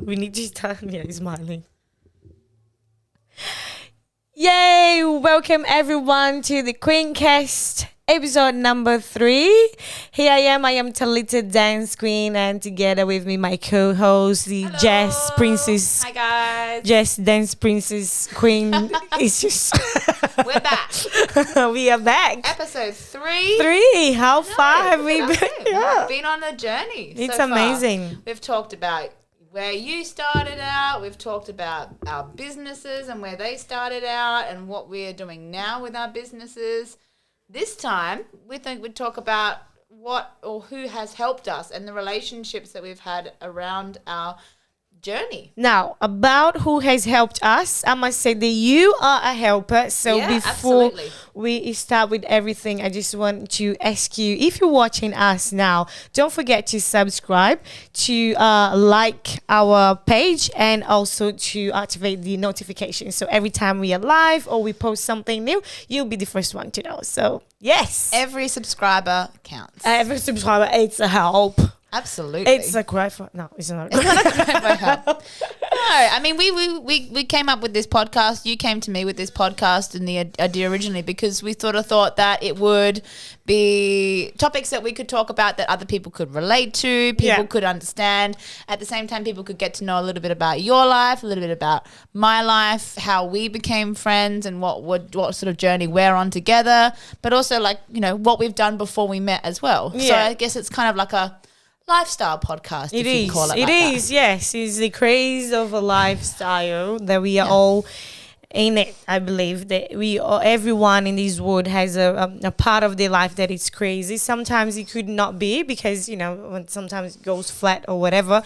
We need to start. Yeah, he's smiling. Yay! Welcome everyone to the Queencast episode number 3. Here I am Talita Dance Queen, and together with me my co-host, the Hello. Jess Princess. Hi guys. Jess Dance Princess Queen. It's just We're back. we are back. Episode 3. 3. How far have we been? We've been on a journey. It's so far. amazing. We've talked about where you started out. We've talked about our businesses and where they started out and what we're doing now with our businesses. This time, we think we'd talk about what or who has helped us and the relationships that we've had around our journey. Now, about who has helped us, I must say that you are a helper. So Yeah, before absolutely. we start with everything, I just want to ask you, if you're watching us now, don't forget to subscribe, to like our page, and also to activate the notifications. So every time we are live or we post something new, you'll be the first one to know. So yes, Every subscriber counts. every subscriber, it's a help. Absolutely. It's a cry for, no, it's not. No, I mean we came up with this podcast. You came to me with this podcast and the idea originally because we sort of thought that it would be topics that we could talk about that other people could relate to, people could understand. At the same time, people could get to know a little bit about your life, a little bit about my life, how we became friends, and what sort of journey we're on together. But also, like, you know, what we've done before we met as well. Yeah. So I guess it's kind of like a lifestyle podcast, if you call it like that. It is, yes. It's the craze of a lifestyle that we are all in it. I believe that everyone in this world has a part of their life that is crazy. Sometimes it could not be because, you know, when sometimes it goes flat or whatever.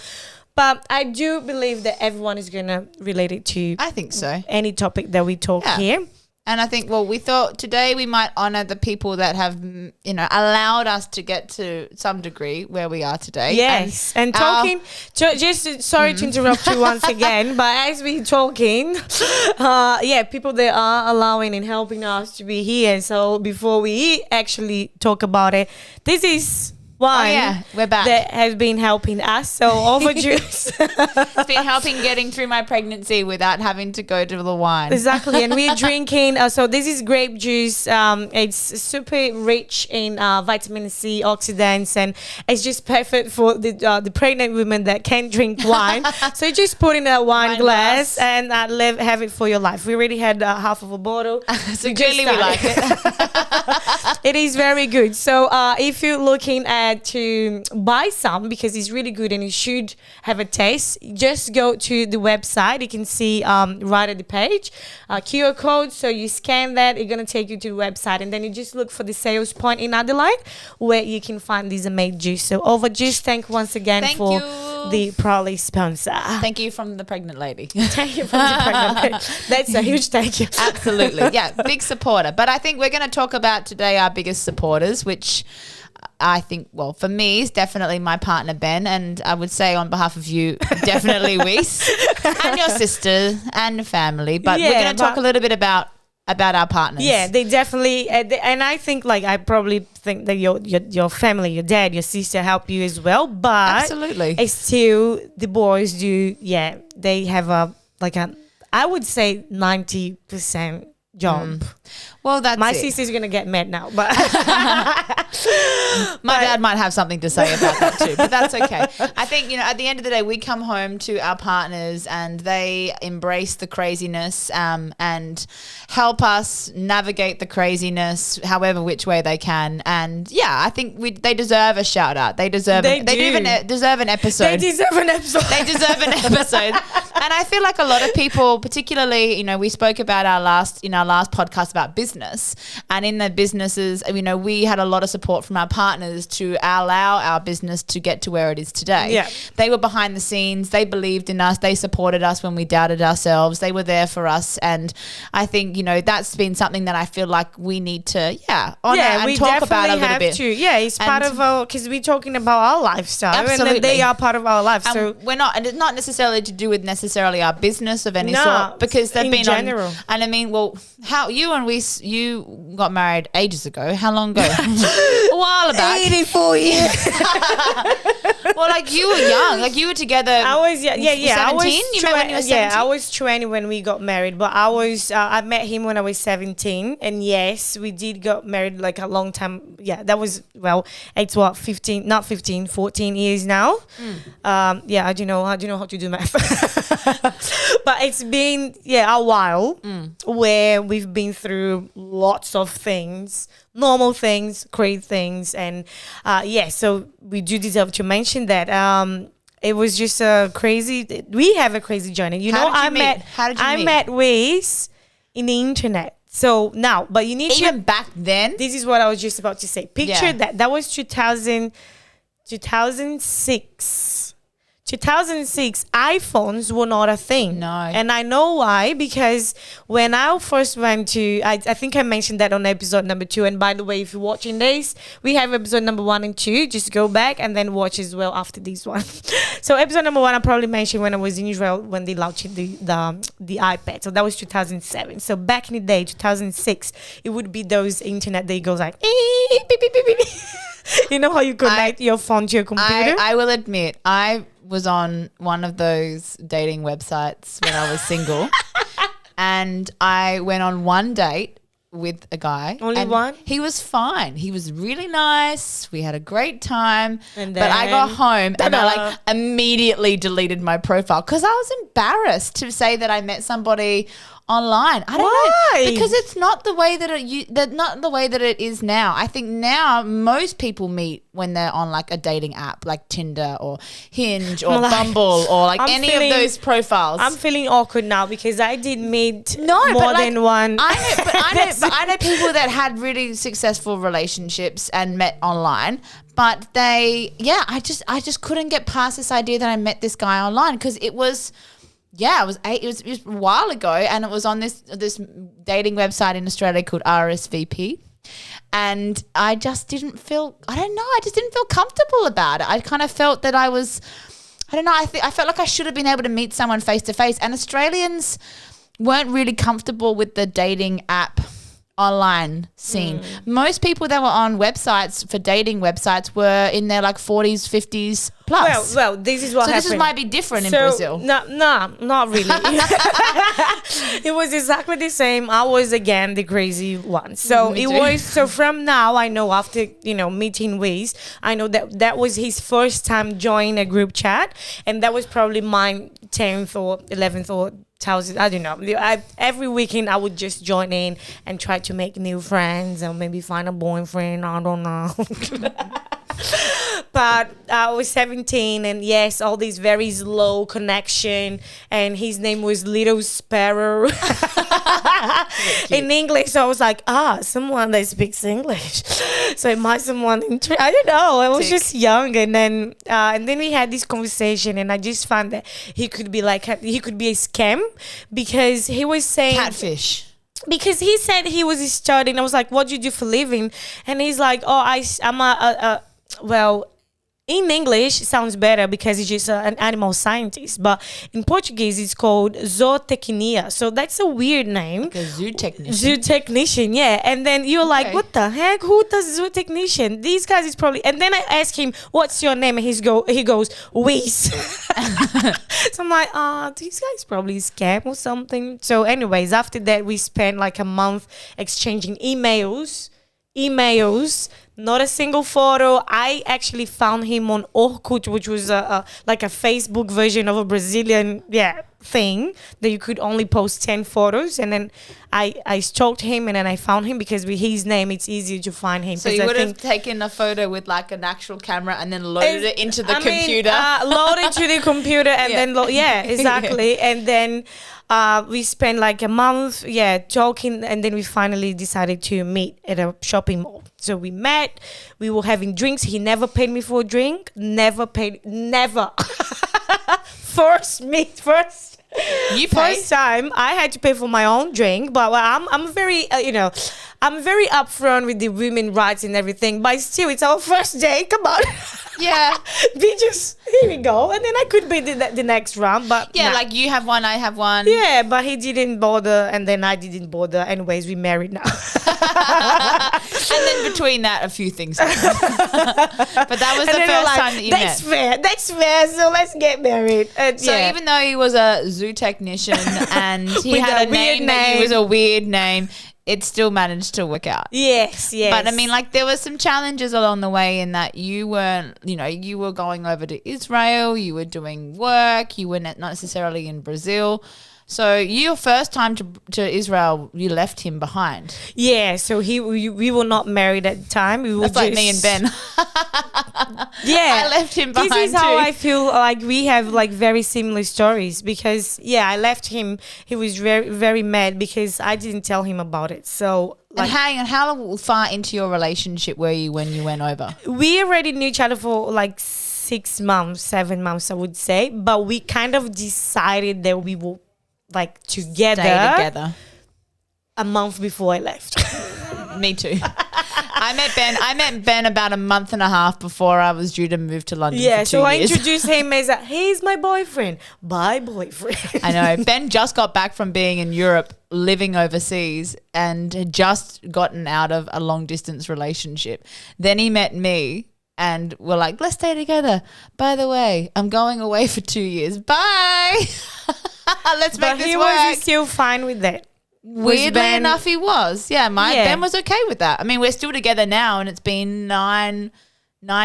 But I do believe that everyone is going to relate it to I think so. any topic that we talk here. And I think, well, we thought today we might honour the people that have, you know, allowed us to get to some degree where we are today. Yes, and talking, just sorry to interrupt you once again, but as we're talking, people that are allowing and helping us to be here. So before we actually talk about it, this is one we're back. that has been helping us. So overdue. It's been helping getting through my pregnancy without having to go to the wine. Exactly, and we're drinking. So this is grape juice. It's super rich in vitamin C, oxidants, and it's just perfect for the pregnant women that can't drink wine. So you just put in a wine glass and have it for your life. We already had half of a bottle. So clearly we like it. It is very good. So if you're looking to buy some, because it's really good and you should have a taste, just go to the website. You can see right at the page QR code. So you scan that, it's going to take you to the website, and then you just look for the sales point in Adelaide where you can find these amazing juice. So Overjuice, thank once again for the proudly sponsor. Thank you from the pregnant lady. Thank you from the pregnant lady. That's a huge thank you. Absolutely. Yeah, big supporter. But I think we're going to talk about today our biggest supporters, which I think, well, for me, is definitely my partner, Ben. And I would say on behalf of you, definitely Weiss and your sister and family. But we're going to talk a little bit about our partners. Yeah, they definitely, and I think, like, I probably think that your family, your dad, your sister help you as well. But absolutely, it's still the boys do. Yeah, they have I would say 90% job. Well, that's my sister's gonna get mad now, but my dad might have something to say about that too, but that's okay. I think, you know, at the end of the day, we come home to our partners and they embrace the craziness and help us navigate the craziness however which way they can. And yeah, I think they deserve a shout out. They deserve an episode. They deserve an episode. They deserve an episode. And I feel like a lot of people, particularly, you know, we spoke about in our last podcast about business, and in the businesses, you know, we had a lot of support from our partners to allow our business to get to where it is today. Yeah. They were behind the scenes. They believed in us. They supported us when we doubted ourselves. They were there for us. And I think, you know, that's been something that I feel like we need to, honor and talk about a little bit. Yeah, it's part of our, because we're talking about our lifestyle. Absolutely. And then they are part of our life. So we're not, and it's not necessarily to do with necessarily our business of any sort, because they've been general. And I mean, well, how you and you got married ages ago. How long ago? a while back. 84 years. Well, like you were young. Like you were together. I was, yeah. 17? I was You met when you were 17? Yeah, I was 20 when we got married, but I met him when I was 17, and yes, we did got married like a long time. Yeah, that was, well, it's what, 14 years now. Yeah, I don't know how to do math. But it's been, a while where we've been through lots of things, normal things, crazy things, and so we do deserve to mention that it was just we have a crazy journey. How did you meet? I met Waze in the internet. So now, but you need even back then. This is what I was just about to say. Picture that was 2006. 2006, iPhones were not a thing. No. And I know why, because when I first went to, I think I mentioned that on episode number 2. And by the way, if you're watching this, we have episode number 1 and 2. Just go back and then watch as well after this one. So episode number 1, I probably mentioned when I was in Israel when they launched the iPad. So that was 2007. So back in the day, 2006, it would be those internet that goes like, beep, beep, beep, beep, beep. You know how you connect your phone to your computer? I will admit, I was on one of those dating websites when I was single. And I went on one date with a guy. Only one? He was fine. He was really nice. We had a great time. And but I got home and Ta-da. I like immediately deleted my profile because I was embarrassed to say that I met somebody online. I don't Why? know, because it's not the way that it is now. I think now most people meet when they're on like a dating app like Tinder or Hinge or Bumble or like any of those profiles. I'm feeling awkward now because I did meet more like, than one. I know people that had really successful relationships and met online. But I just couldn't get past this idea that I met this guy online because it was. Yeah, it was a while ago, and it was on this dating website in Australia called RSVP, and I just didn't feel comfortable about it. I kind of felt that I felt like I should have been able to meet someone face to face, and Australians weren't really comfortable with the dating app online scene. Most people that were on websites for dating websites were in their like 40s, 50s plus. Well, this is what happened. So this might be different in Brazil. No, not really. It was exactly the same. I was again the crazy one. So so from now I know after meeting Wiz, I know that was his first time joining a group chat, and that was probably my 10th or 11th or I don't know. Every weekend I would just join in and try to make new friends and maybe find a boyfriend. I don't know. But I was 17, and yes, all these very slow connection, and his name was Little Sparrow in English. So I was like, someone that speaks English. So it might someone I don't know. I was just young, and then we had this conversation, and I just found that he could be a scam because he was saying catfish. Because he said he was studying. I was like, what do you do for a living? And he's like, I'm well, in English, it sounds better because it's just an animal scientist. But in Portuguese, it's called zootecnia. So that's a weird name. Like a zoo technician. Zoo technician, yeah. And then you're like, what the heck? Who does zoo technician? These guys is probably... And then I ask him, what's your name? And he goes, Whis. So I'm like, these guys probably scam or something. So anyways, after that, we spent like a month exchanging emails, not a single photo. I actually found him on Orkut, which was like a Facebook version of a Brazilian thing that you could only post 10 photos. And then I stalked him, and then I found him because with his name it's easier to find him. So you would have taken a photo with like an actual camera and then loaded it into the computer. Load it to the computer and then exactly. And then we spent like a month talking, and then we finally decided to meet at a shopping mall. So we met, we were having drinks. He never paid me for a drink. Never. First. You First time I had to pay for my own drink, but I'm very I'm very upfront with the women rights and everything. But still, it's our first day. Come on. Yeah. We just, here we go. And then I could be the next round, but Yeah, nah. like you have one, I have one. Yeah, but he didn't bother, and then I didn't bother. Anyways, we married now. And then between that, a few things happened. But that was And the then first we're like, time that you that's met. fair, that's fair. So let's get married. And So yeah. even though he was a zoo technician and he With had a a weird name that name. was a weird name, it still managed to work out. Yes. But I mean, like, there were some challenges along the way in that you weren't, you were going over to Israel, you were doing work, you were not necessarily in Brazil. So your first time to Israel, you left him behind. Yeah, so we were not married at the time. We were That's like me and Ben. Yeah, I left him behind This is how too. I feel like we have like very similar stories because I left him. He was very very mad because I didn't tell him about it. So And how far into your relationship were you when you went over? we already knew each other for like 6 months, 7 months, I would say. But we kind of decided that we will like together Stay together. a month before I left. Me too. I met Ben about a month and a half before I was due to move to London. Yeah, for 2 so I years. introduced him as he's my boyfriend. Bye, boyfriend. I know. Ben just got back from being in Europe, living overseas, and had just gotten out of a long distance relationship. Then he met me. And we're like, let's stay together. By the way, I'm going away for 2 years. Bye. Let's make But this he work. was still fine with that. Weirdly Ben- enough, he was. Yeah, Ben was okay with that. I mean, we're still together now, and it's been nine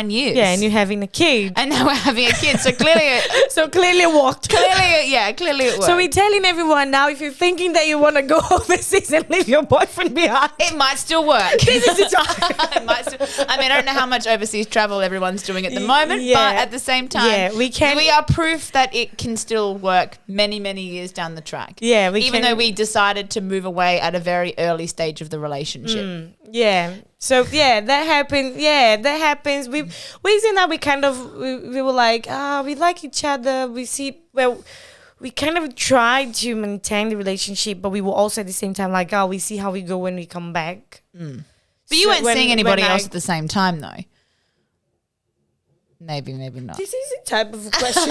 years. Yeah, and you're having a kid. and now we're having a kid. So clearly, So clearly it worked. clearly it worked. So we're telling everyone now, if you're thinking that you want to go overseas and leave your boyfriend behind, it might still work. this is the time. It might still, I mean, I don't know how much overseas travel everyone's doing at the moment, Yeah. but at the same time, Yeah, we are proof that it can still work many, many years down the track. Yeah, even though we decided to move away at a very early stage of the relationship. Yeah. So that happened. Yeah, that happens. We kind of we were like, we like each other. We kind of tried to maintain the relationship, but we were also at the same time like, we see how we go when we come back. But you weren't seeing anybody else at the same time, though. Maybe not. This is the type of question.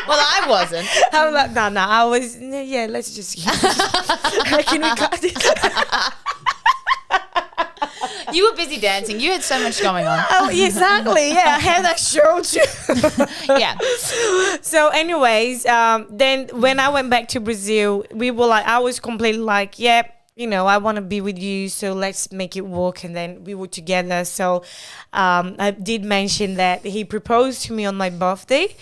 Well, I wasn't. I'm like, no. I was. Yeah, let's just. Can we cut this? You were busy dancing. You had so much going on. Oh, exactly. Yeah, I had that show too. Yeah. So, anyways, then when I went back to Brazil, we were like, I was completely like, I want to be with you, so let's make it work. And then we were together. So, I did mention that he proposed to me on my birthday.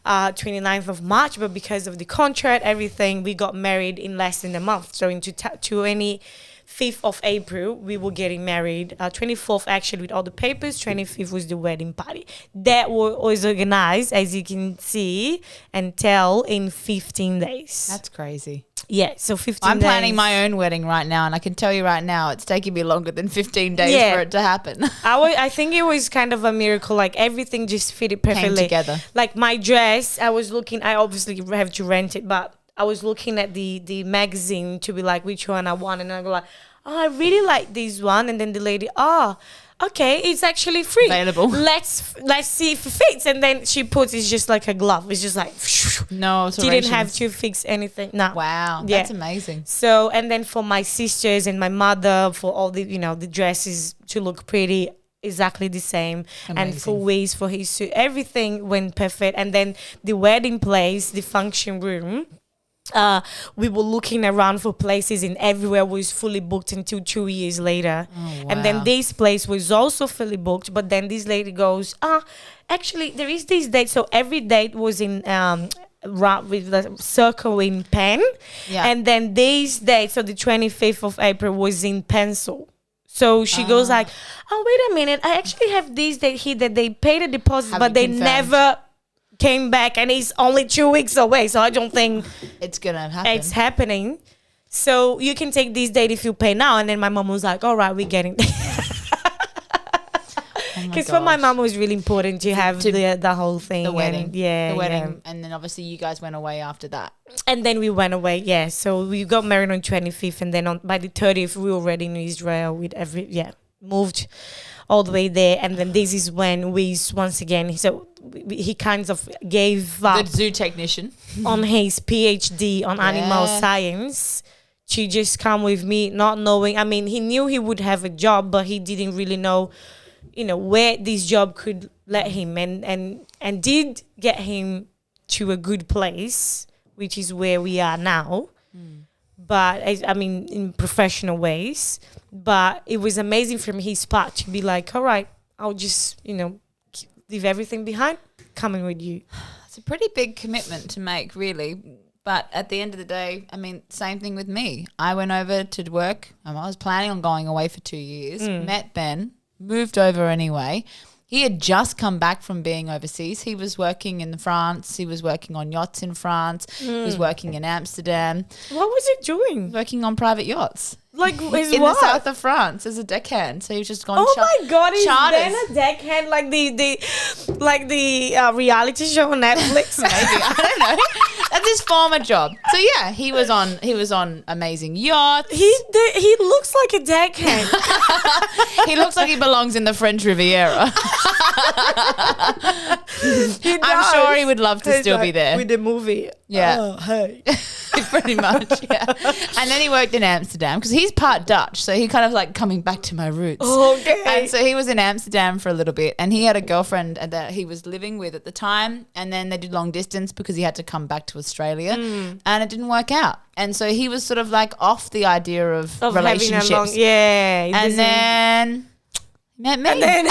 29th of March, but because of the contract, everything, we got married in less than a month. So into 25th of April, we were getting married. 24th actually with all the papers. 25th was the wedding party. That was organized, as you can see and tell, in 15 days. That's crazy. Yeah, so 15 I'm days. planning my own wedding right now, and I can tell you right now, it's taking me longer than 15 days Yeah. for it to happen. I think it was kind of a miracle. Like everything just fitted perfectly. together. Like my dress, I was looking. I obviously have to rent it, but I was looking at the magazine to be like which one I want, and I go like, I really like this one, and then the lady, okay, it's actually free. Available. Let's see if it fits, and then she puts it's just like a glove. It's just like No didn't alterations. have to fix anything. No. Wow, Yeah. that's amazing. So, and then for my sisters and my mother, for all the, the dresses to look pretty, exactly the same. And for Amazing. waist, for his suit, everything went perfect. And then the wedding place, the function room, we were looking around for places and everywhere was fully booked until 2 years later. And then wow. this place was also fully booked, but then this lady goes, actually there is this date. So every date was in with the circle in pen. Yeah. And then this date, so the 25th of April was in pencil. So she goes like, wait a minute, I actually have this date here that they paid a deposit, Haven't but they confirmed. never came back, and it's only 2 weeks away. So I don't think It's gonna happen. it's happening. So you can take this date if you pay now. And then my mom was like, all right, we're getting because for my gosh. mom it was really important to have the whole thing. The wedding. And yeah. The wedding. And then obviously you guys went away after that. And then we went away, yeah. So we got married on 25th, and then by the 30th we were already in Israel with moved all the way there. And then this is when we once again, so he kind of gave up The zoo technician. on his PhD on animal science to just come with me, not knowing. I mean, he knew he would have a job, but he didn't really know, where this job could let him, and did get him to a good place, which is where we are now. But I mean, in professional ways. But it was amazing from his part to be like, all right, I'll just, leave everything behind, coming with you. It's a pretty big commitment to make, really. But at the end of the day, I mean, same thing with me. I went over to work. I was planning on going away for 2 years, met Ben, moved over anyway. He had just come back from being overseas. He was working in France. He was working on yachts in France. He was working in Amsterdam. What was he doing? Working on private yachts. Like in the south of France as a deckhand. So he was just gone. Oh my God, he's charters. been a deckhand like the reality show on Netflix. Maybe, I don't know. That's his former job. So yeah, he was on amazing yachts. He looks like a deckhand. He looks like he belongs in the French Riviera. I'm sure he would love to still be there with the movie. Yeah. Oh, hey. Pretty much, yeah. And then he worked in Amsterdam because he's part Dutch, so he kind of like coming back to my roots. Okay. And so he was in Amsterdam for a little bit, and he had a girlfriend that he was living with at the time, and then they did long distance because he had to come back to Australia, and it didn't work out. And so he was sort of like off the idea of relationships. And then met me. And then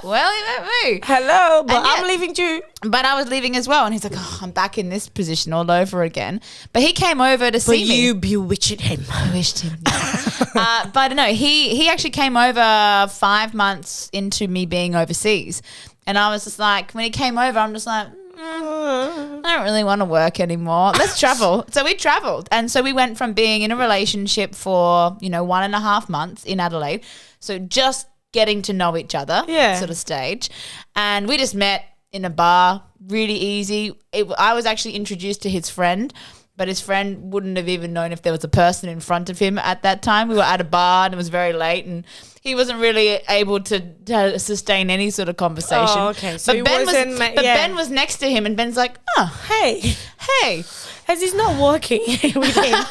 well, he met me. Hello, but And yeah. I'm leaving too. But I was leaving as well. And he's like, oh, I'm back in this position all over again. But he came over to see me. You bewitched him. Bewitched him. But no, he actually came over 5 months into me being overseas. And I was just like, when he came over, I'm just like, I don't really want to work anymore. Let's travel. So we traveled. And so we went from being in a relationship for, 1.5 months in Adelaide. So just getting to know each other sort of stage. And we just met in a bar, really easy. I was actually introduced to his friend, but his friend wouldn't have even known if there was a person in front of him at that time. We were at a bar and it was very late and he wasn't really able to sustain any sort of conversation. Oh, okay. So but Ben was next to him and Ben's like, oh, hey. As he's not working with him,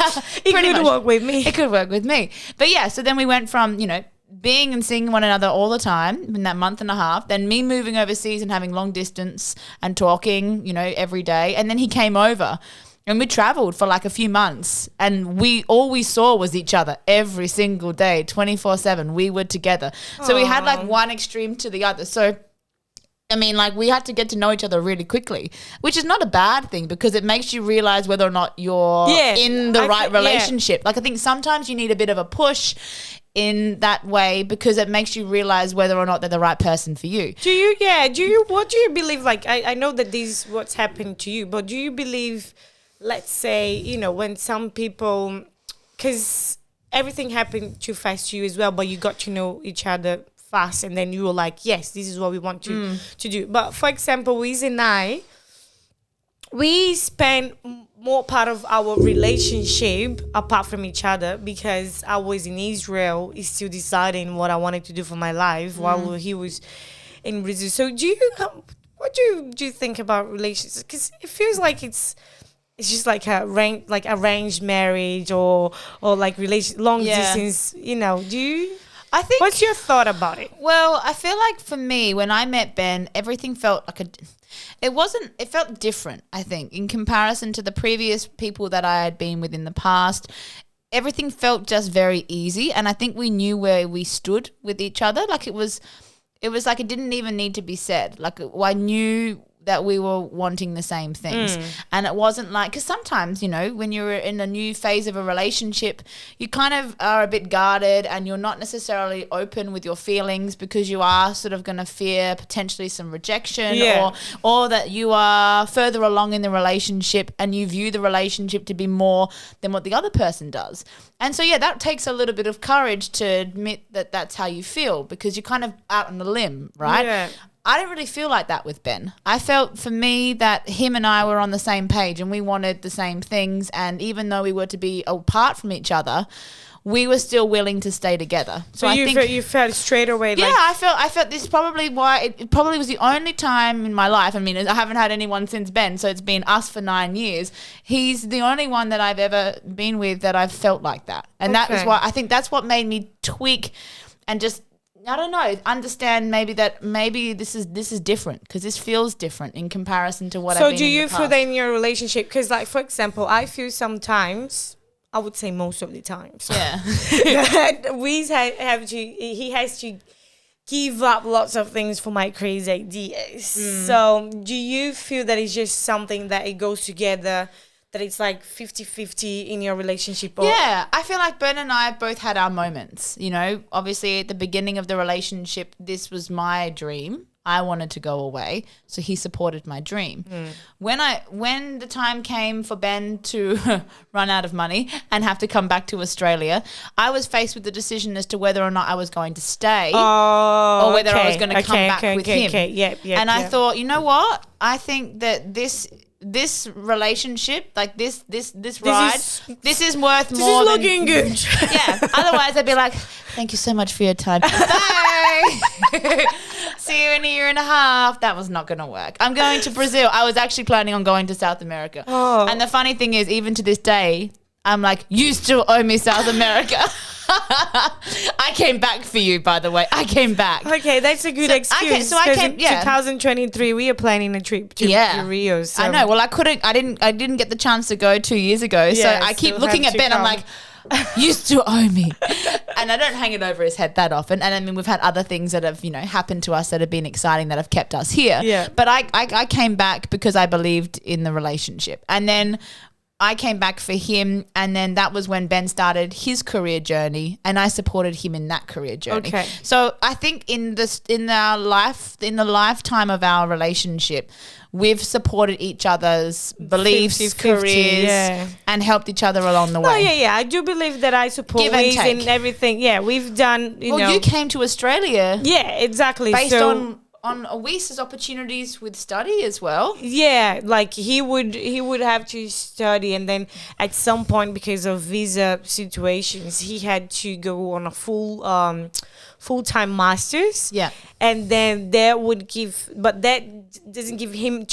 he could work with me. It could work with me. But yeah, so then we went from, being and seeing one another all the time in that month and a half, then me moving overseas and having long distance and talking, every day. And then he came over and we traveled for like a few months and all we saw was each other every single day, 24/7. We were together. So we had like one extreme to the other. So I mean, like we had to get to know each other really quickly, which is not a bad thing because it makes you realize whether or not you're in the right relationship. Like I think sometimes you need a bit of a push in that way because it makes you realize whether or not they're the right person for you. What do you believe? Like, I know that this is what's happened to you, but do you believe, let's say, when some people, because everything happened too fast to you as well, but you got to know each other fast and then you were like, yes, this is what we want to do. But for example, Wiz and I, we spent more part of our relationship apart from each other because I was in Israel, still deciding what I wanted to do for my life while he was in Brazil. So what do you think about relationships? Because it feels like it's just like arranged marriage or like long distance, do you? I think. What's your thought about it? Well, I feel like for me, when I met Ben, everything felt like it felt different, I think, in comparison to the previous people that I had been with in the past. Everything felt just very easy. And I think we knew where we stood with each other. Like it was like it didn't even need to be said. Like I knew that we were wanting the same things. And it wasn't like, because sometimes, when you're in a new phase of a relationship, you kind of are a bit guarded and you're not necessarily open with your feelings because you are sort of going to fear potentially some rejection or that you are further along in the relationship and you view the relationship to be more than what the other person does. And so, that takes a little bit of courage to admit that that's how you feel because you're kind of out on a limb, right? Yeah. I didn't really feel like that with Ben. I felt for me that him and I were on the same page and we wanted the same things. And even though we were to be apart from each other, we were still willing to stay together. So you felt straight away like... Yeah, I felt this is probably why it probably was the only time in my life. I mean, I haven't had anyone since Ben, so it's been us for 9 years. He's the only one that I've ever been with that I've felt like that. And that was why I think that's what made me tweak and just, I don't know, understand maybe this is different because this feels different in comparison to what I've been in the past. So do you feel that in your relationship, because like, for example, I feel sometimes... I would say most of the time. So yeah. that he has to give up lots of things for my crazy ideas. So do you feel that it's just something that it goes together, that it's like 50-50 in your relationship? Or? Yeah, I feel like Ben and I both had our moments. You know, obviously at the beginning of the relationship, this was my dream. I wanted to go away, so he supported my dream. When the time came for Ben to run out of money and have to come back to Australia, I was faced with the decision as to whether or not I was going to stay or whether I was going to come back with him. And I thought, you know what? I think that this relationship, like this ride, this is worth more. This is looking good. Yeah. Otherwise, I'd be like, thank you so much for your time. Bye. See you in a year and a half. That was not going to work. I'm going to Brazil. I was actually planning on going to South America. And the funny thing is, even to this day, I'm like, you still owe me South America. I came back for you, by the way. I came back. Okay, that's a good excuse. I came. Yeah. 2023, we are planning a trip to Rio. So. I know. Well, I didn't get the chance to go 2 years ago. So I keep looking at Ben. I'm like, you still owe me. And I don't hang it over his head that often. And I mean, we've had other things that have, happened to us that have been exciting that have kept us here. Yeah. But I came back because I believed in the relationship. And then I came back for him, and then that was when Ben started his career journey, and I supported him in that career journey. Okay. So I think in the lifetime of our relationship, we've supported each other's beliefs, 50-50, careers, and helped each other along the way. Oh yeah. I do believe that I support Wiz in everything. Yeah, we've done. You came to Australia. Yeah, exactly. Based on Wies's opportunities with study as well. Yeah, like he would have to study, and then at some point, because of visa situations, he had to go on a full-time masters. Yeah. And then that didn't give him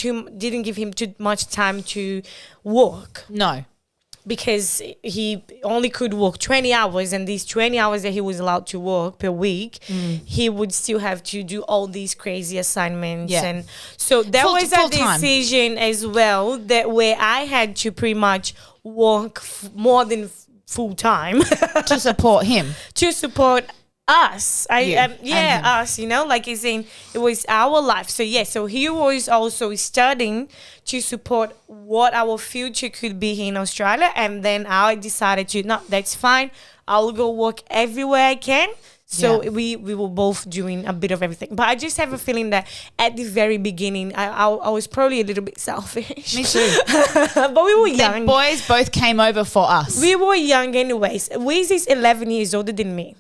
too much time to work. No. Because he only could work 20 hours, and these 20 hours that he was allowed to work per week, he would still have to do all these crazy assignments. Yeah. And so that was a decision as well, that where I had to pretty much work more than full time to support him, to support us. Us, like it's in, it was our life. So so he was also studying to support what our future could be in Australia, and then I decided that's fine, I'll go work everywhere I can. So we were both doing a bit of everything. But I just have a feeling that at the very beginning, I was probably a little bit selfish. Me too. But we were young. The boys both came over for us. We were young anyways. Wiz is 11 years older than me.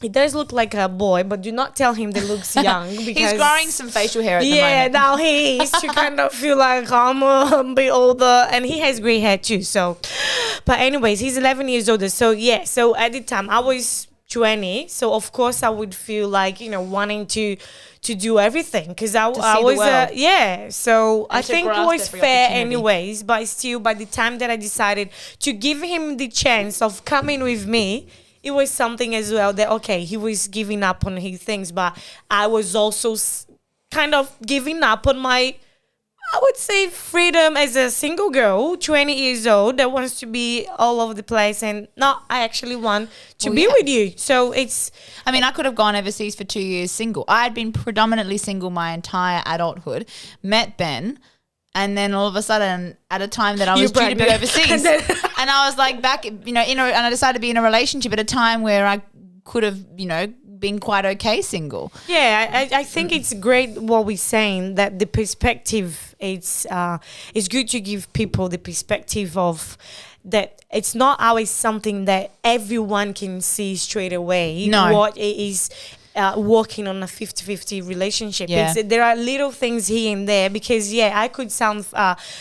He does look like a boy, but do not tell him that looks young. Because he's growing some facial hair at the moment. Yeah, now he is to kind of feel like I'm a bit older, and he has grey hair too. So, but anyways, he's 11 years older. So so at the time I was 20. So of course I would feel like wanting to do everything, because I was So I think it was fair anyways. But still, by the time that I decided to give him the chance of coming with me, it was something as well that, okay, he was giving up on his things, but I was also kind of giving up on my, I would say, freedom as a single girl, 20 years old, that wants to be all over the place. And no, I actually want to be with you. So it's... I mean, I could have gone overseas for 2 years single. I had been predominantly single my entire adulthood, met Ben, and then all of a sudden, at a time that I was due to be overseas, and I was like back, and I decided to be in a relationship at a time where I could have, been quite okay single. Yeah, I think it's great what we're saying, that the perspective, it's good to give people the perspective of that it's not always something that everyone can see straight away. No. What it is. working on a 50-50 relationship. Yeah. There are little things here and there because, I could sound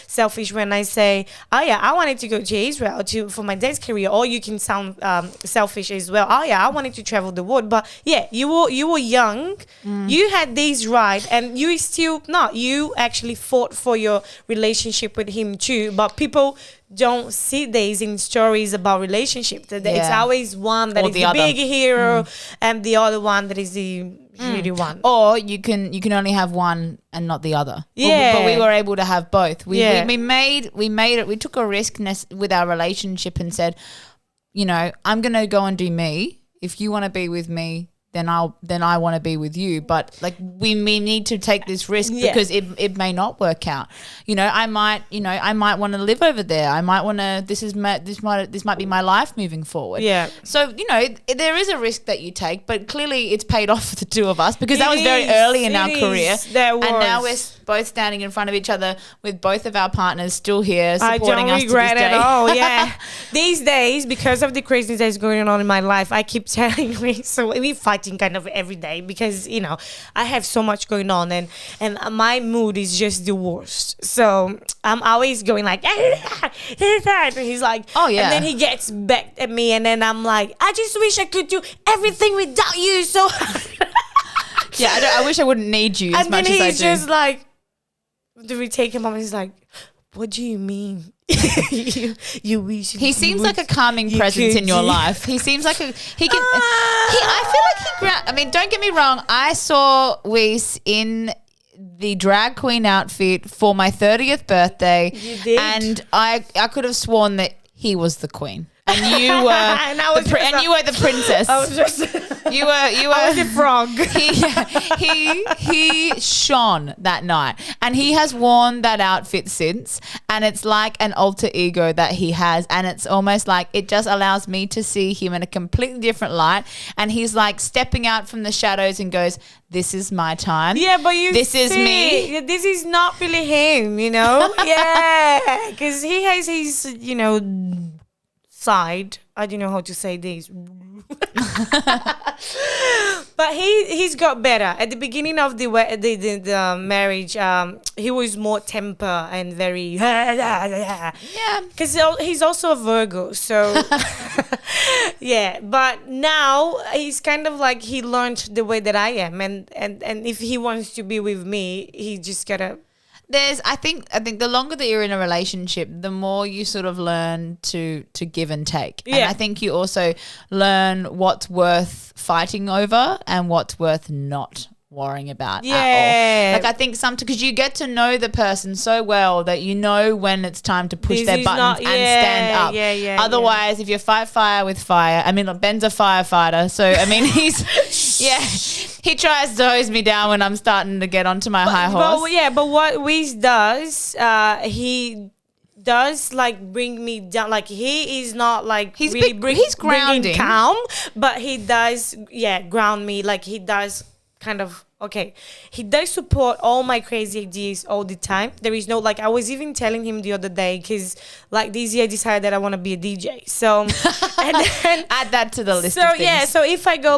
selfish when I say, I wanted to go to Israel for my dance career, or you can sound selfish as well. I wanted to travel the world. But, you were young. You had these right, and you still not. You actually fought for your relationship with him too. But people don't see these in stories about relationships. It's always one that is the big hero and the other one that is the shitty one. Or you can only have one and not the other. Yeah. But we were able to have both. We made it. We took a risk with our relationship and said, I'm going to go and do me. If you want to be with me, then I want to be with you. But like we need to take this risk because it may not work out. I might want to live over there. I might want to. This might be my life moving forward. Yeah. So there is a risk that you take, but clearly it's paid off for the two of us because that was very early in our career, and now we're both standing in front of each other with both of our partners still here supporting us to this day. I don't regret it at all. Yeah. These days, because of the craziness that's going on in my life, I keep telling me so we fight kind of every day because I have so much going on and my mood is just the worst, so I'm always going like and he's like, oh yeah, and then he gets back at me and then I'm like, I just wish I could do everything without you, so I wish I wouldn't need you as much as I do. And then he's just like, do we take him on? He's like, what do you mean? you wish he seems like a calming presence in your life. He seems like I feel like I mean, don't get me wrong, I saw Weiss in the drag queen outfit for my 30th birthday. You did? And I could have sworn that he was the queen. And you were you were the princess. I was just you were I was the frog. He shone that night, and he has worn that outfit since, and it's like an alter ego that he has, and it's almost like it just allows me to see him in a completely different light, and he's like stepping out from the shadows and goes, this is my time. Yeah, but this is me. This is not really him, Yeah, because he has his, side. I don't know how to say this. But he's got better. At the beginning of the marriage, he was more temper and very yeah. Because he's also a Virgo, so yeah. But now he's kind of like he learned the way that I am, and if he wants to be with me, he just gotta. I think the longer that you're in a relationship, the more you sort of learn to give and take. Yeah. And I think you also learn what's worth fighting over and what's worth not worrying about at all. Like I think because you get to know the person so well that you know when it's time to push their buttons and stand up. Otherwise, if you fight fire with fire, I mean, look, Ben's a firefighter, so I mean he tries to hose me down when I'm starting to get onto my high horse. But what Weiss does, he does like bring me down. Like he is not like he's grounding, calm, but he does ground me. Like he does kind of he does support all my crazy ideas all the time. There is no I was even telling him the other day because this year I decided that I want to be a DJ, so and then add that to the list of things. So if I go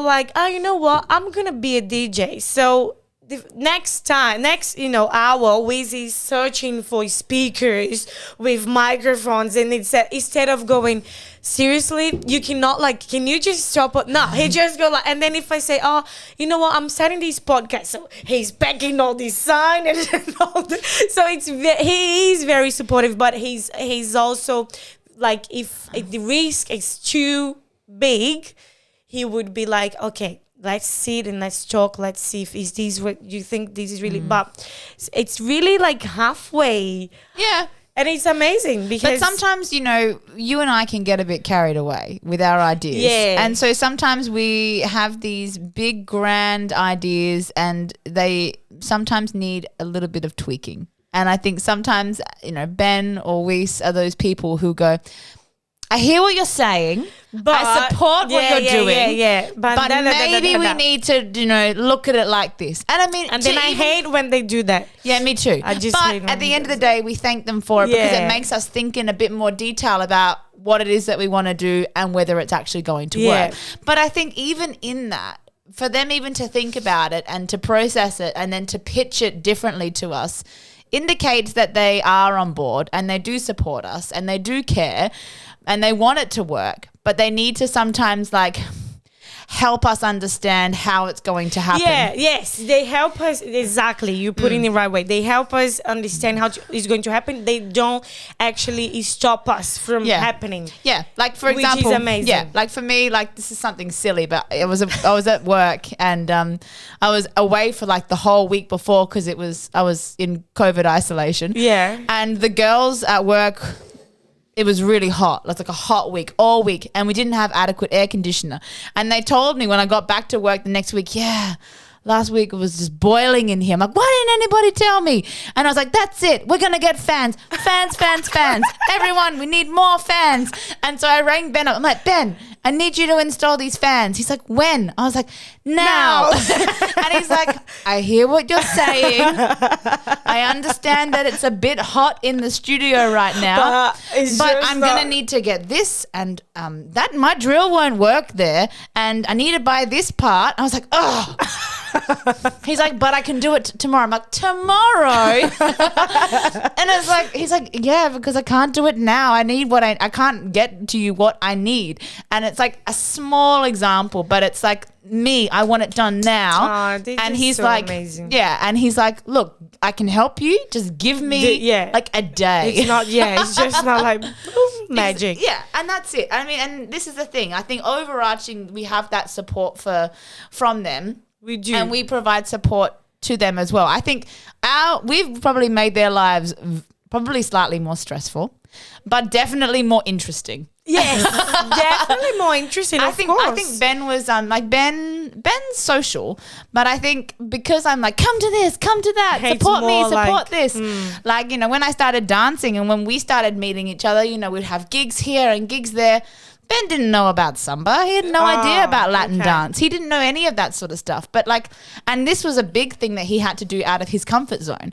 you know what, I'm gonna be a DJ, so the next hour, Weiss is searching for speakers with microphones, and it's instead of going, seriously, you cannot can you just stop? No, he just go and then if I say, oh, you know what, I'm starting this podcast, so he's packing all this sign and all so he is very supportive, but he's also if the risk is too big, he would be like, okay, let's sit and let's talk. Let's see if is this what you think this is really. But it's really halfway. Yeah. And it's amazing because... But sometimes, you and I can get a bit carried away with our ideas. Yeah. And so sometimes we have these big, grand ideas and they sometimes need a little bit of tweaking. And I think sometimes, Ben or Weiss are those people who go, I hear what you're saying, but I support what you're doing. Yeah. But maybe we need to, look at it like this. And I mean, and then I hate when they do that. Yeah, me too. I just hate when at the end of the day, we thank them for it because it makes us think in a bit more detail about what it is that we want to do and whether it's actually going to work. But I think even in that, for them even to think about it and to process it and then to pitch it differently to us indicates that they are on board and they do support us and they do care and they want it to work, but they need to sometimes like help us understand how it's going to happen. Yeah, yes. They help us. Exactly. You put it in the right way. They help us understand how it's going to happen. They don't actually stop us from happening. Yeah. Like, for example. Which is amazing. Yeah. Like, for me, like, this is something silly, but I was at work and I was away for like the whole week before because I was in COVID isolation. Yeah. And the girls at work, it was really hot. It was like a hot week, all week. And we didn't have adequate air conditioner. And they told me when I got back to work the next week, last week it was just boiling in here. I'm like, why didn't anybody tell me? And I was like, that's it. We're going to get fans. Fans. Everyone, we need more fans. And so I rang Ben up. I'm like, Ben, I need you to install these fans. He's like, when? I was like, now. And he's like, I hear what you're saying. I understand that it's a bit hot in the studio right now, but I'm going to need to get this and that my drill won't work there and I need to buy this part. I was like, oh. He's like, but I can do it tomorrow. I'm like, tomorrow? And it's like, he's like, yeah, because I can't do it now. I need what I can't get to you what I need. And it's like a small example, but it's like me, I want it done now. And he's so like, amazing. Yeah. And he's like, look, I can help you. Just give me like a day. It's not, it's just not like magic. Yeah. And that's it. I mean, and this is the thing. I think overarching, we have that support from them. We do. And we provide support to them as well. I think we've probably made their lives probably slightly more stressful, but definitely more interesting. Yes, definitely more interesting. I think Ben was Ben's social, but I think because I'm like, come to this, come to that, support me, support this. Like, you know, when I started dancing and when we started meeting each other, you know, we'd have gigs here and gigs there. Ben didn't know about samba. He had no idea about Latin dance. He didn't know any of that sort of stuff. But like, and this was a big thing that he had to do out of his comfort zone.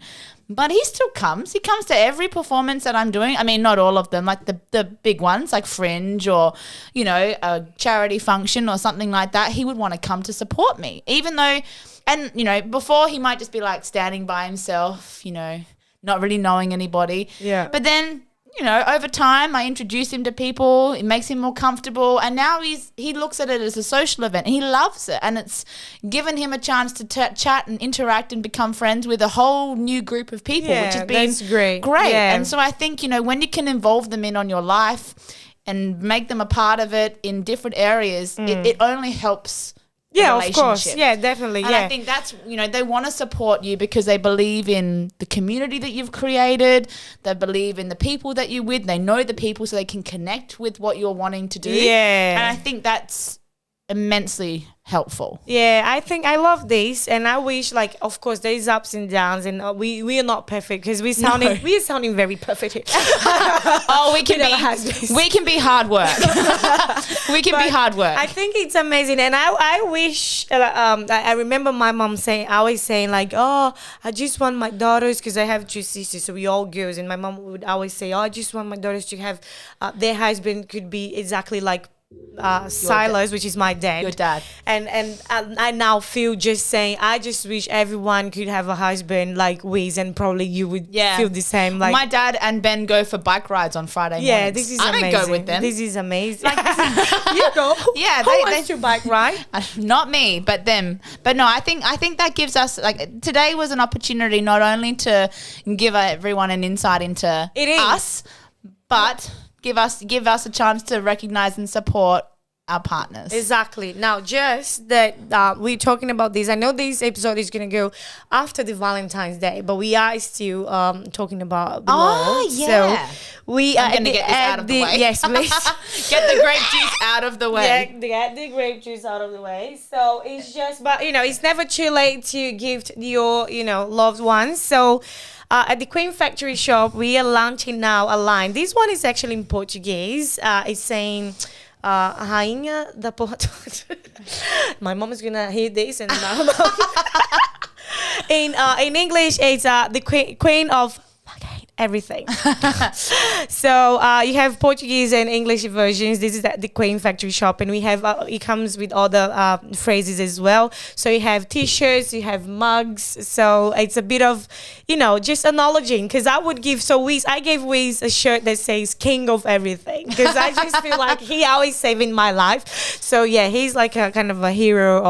But he still comes. He comes to every performance that I'm doing. I mean, not all of them, like the big ones, like Fringe or, you know, a charity function or something like that. He would want to come to support me, even though, and, you know, before he might just be like standing by himself, you know, not really knowing anybody. Yeah. But then, you know, over time, I introduce him to people. It makes him more comfortable. And now he looks at it as a social event. And he loves it. And it's given him a chance to chat and interact and become friends with a whole new group of people, which has been great. Yeah. And so I think, you know, when you can involve them in on your life and make them a part of it in different areas, it only helps. Yeah, of course. Yeah, definitely. And I think that's, you know, they want to support you because they believe in the community that you've created. They believe in the people that you're with. They know the people so they can connect with what you're wanting to do. Yeah. And I think that's immensely helpful. Yeah, I think I love this, and I wish, like, of course, there's ups and downs, and we are not perfect because we're sounding very perfect. We can be hard work. We can be hard work. I think it's amazing, and I wish. I remember my mom always saying like, oh, I just want my daughters, because I have two sisters, so we all girls, and my mom would always say, oh, I just want my daughters to have their husband could be exactly like Silas, which is my dad. Your dad. And I now feel just saying, I just wish everyone could have a husband like Wiz, and probably you would feel the same. Like my dad and Ben go for bike rides on Friday mornings. Yeah, this is amazing. I don't go with them. This is amazing. Like, you go. Yeah, Who wants to bike ride? Not me, but them. But no, I think that gives us, like, today was an opportunity not only to give everyone an insight into us, but give us a chance to recognize and support our partners. Exactly. Now, just that we're talking about this. I know this episode is going to go after the Valentine's Day, but we are still talking about the world. Yeah. So we are going to get this out of the way. Yes, please. Get the grape juice out of the way. Get the grape juice out of the way. So it's just, but, you know, it's never too late to gift your, you know, loved ones. So at the Queen Factory shop, we are launching now a line. This one is actually in Portuguese. It's saying, Rainha da Porta. My mom is going to hear this. And in English, it's the Queen of... everything. So you have Portuguese and English versions. This is at the Queen Factory shop, and we have it comes with all the phrases as well. So you have t-shirts, you have mugs. So it's a bit of, just acknowledging, because I would give, I gave Wiz a shirt that says King of Everything, because I just feel like he always saving my life. So yeah, he's like a kind of a hero.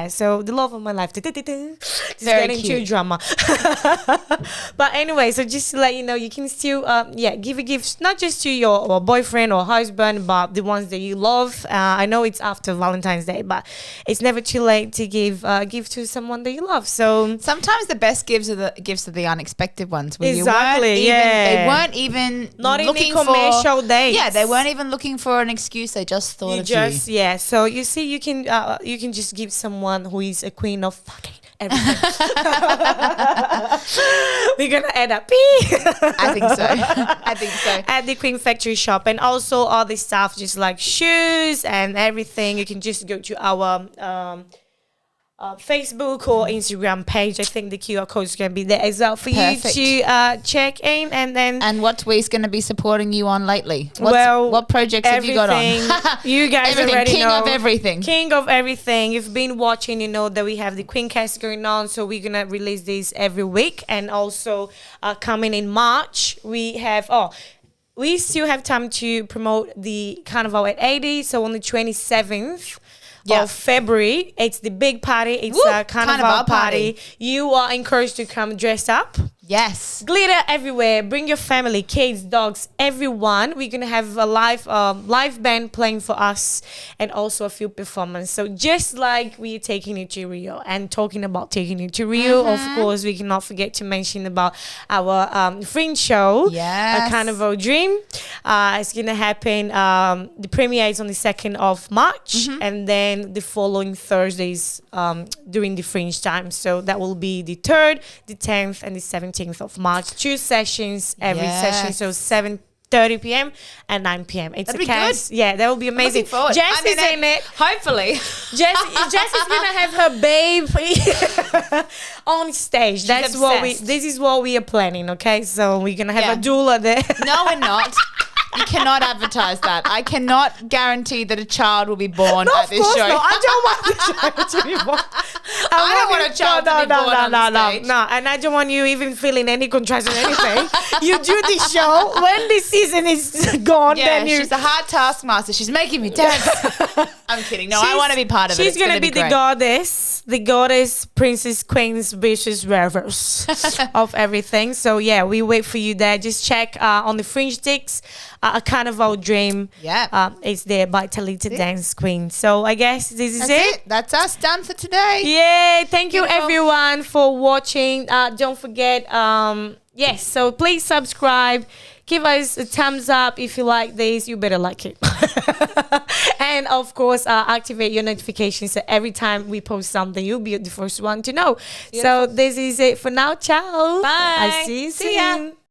So the love of my life. Just getting too drama. But anyway, so just to let you know, you can still give a gift, not just to your boyfriend or husband, but the ones that you love. I know it's after Valentine's Day, but it's never too late to give a gift to someone that you love. So sometimes the best gifts are the unexpected ones. Where exactly. They weren't even not looking in the commercial days. Yeah, they weren't even looking for an excuse. They just thought of you. Yeah. So you see, you can just give someone who is a queen of fucking everything. We're gonna add a P. I think so. At the Queen Factory shop, and also all the stuff, just like shoes and everything. You can just go to our Facebook or Instagram page. I think the QR code is going to be there as well for Perfect. you to check in, and then. And what we's going to be supporting you on lately? What projects have you got on? You guys already King know. of everything. King of everything. You've been watching, you know that we have the Queencast going on, so we're gonna release this every week, and also coming in March we have. We still have time to promote the Carnival at 80. So on the 27th. Of February, it's the big party. It's a carnival party. You are encouraged to come dress up. Yes. Glitter everywhere. Bring your family, kids, dogs, everyone. We're going to have a live band playing for us, and also a few performances. So just like we're taking you to Rio, and talking about taking you to Rio, of course, we cannot forget to mention about our Fringe show, yes. A Carnival Dream. It's going to happen. The premiere is on the 2nd of March, and then the following Thursdays during the Fringe time. So that will be the 3rd, the 10th, and the 17th of March. 2 sessions every session, so 7:30 p.m. and 9 p.m. It's That'd be good. Yeah, that will be amazing. Jess is in it. Hopefully. Jess is gonna have her babe on stage. This is what we are planning. Okay, so we're gonna have a doula there. No, we're not. You cannot advertise that. I cannot guarantee that a child will be born at this show. No, I don't want the child to be born. I don't want a child to be born on stage. No, and I don't want you even feeling any contrast or anything. You do the show. When the season is gone, then she's a hard taskmaster. She's making me dance. I'm kidding. No, I want to be part of it. She's going to be the goddess, princess, queens, bitches, ravers of everything. So yeah, we wait for you there. Just check on the Fringe Sticks. A Carnival Dream. Yeah. It's there by Talita Dance Queen. So I guess this is it. That's us done for today. Yay. Thank you everyone for watching. Don't forget, so please subscribe. Give us a thumbs up if you like this. You better like it. And of course, activate your notifications so every time we post something, you'll be the first one to know. Beautiful. So this is it for now. Ciao. Bye. I see you soon. Ya.